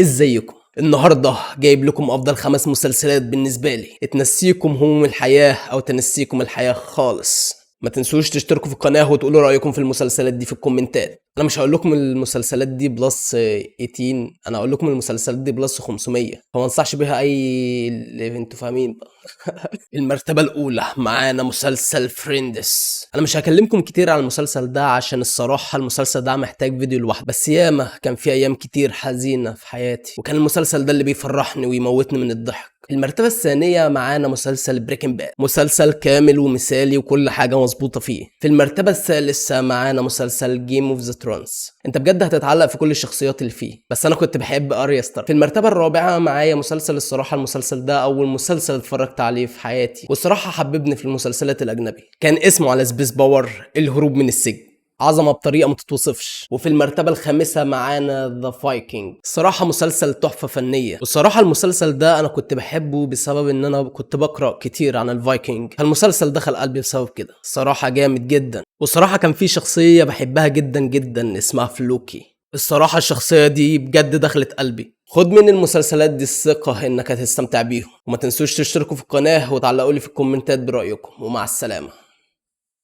ازيكم؟ النهارده جايب لكم افضل 5 مسلسلات بالنسبه لي تنسيكم هموم الحياه او تنسيكم الحياه خالص. ما تنسوش تشتركوا في القناه وتقولوا رايكم في المسلسلات دي في الكومنتات. انا مش هقول لكم المسلسلات دي بلس 18، انا هقول لكم المسلسلات دي بلس 500، فما انصحش بيها اي انتوا فاهمين بقى. المرتبة الأولى معانا مسلسل فريندس. أنا مش هكلمكم كتير عن المسلسل ده عشان الصراحة المسلسل ده محتاج فيديو لوحده، بس ياما كان في أيام كتير حزينة في حياتي وكان المسلسل ده اللي بيفرحني ويموتني من الضحك. المرتبة الثانية معانا مسلسل بريكنج باد، مسلسل كامل ومثالي وكل حاجة مظبوطة فيه. في المرتبة الثالثة معانا مسلسل جيم اوف ذا ترونز، انت بجد هتتعلق في كل الشخصيات اللي فيه، بس انا كنت بحب اريا ستار. في المرتبة الرابعة معايا مسلسل الصراحة المسلسل ده اول مسلسل اتفرجت عليه في حياتي والصراحة حببني في المسلسلات الاجنبي، كان اسمه على سبيس باور الهروب من السجن، عظمه بطريقه ما تتوصفش. وفي المرتبه الخامسه معانا ذا فايكنج، الصراحه مسلسل تحفه فنيه، والصراحه المسلسل ده انا كنت بحبه بسبب ان انا كنت بقرا كتير عن الفايكنج، فالمسلسل دخل قلبي بسبب كده، الصراحه جامد جدا. والصراحه كان في شخصيه بحبها جدا جدا اسمها فلوكي، الصراحه الشخصيه دي بجد دخلت قلبي. خد من المسلسلات دي الثقه انك هتستمتع بيهم، وما تنسوش تشتركوا في القناه وتعلقوا لي في الكومنتات برايكم، ومع السلامه.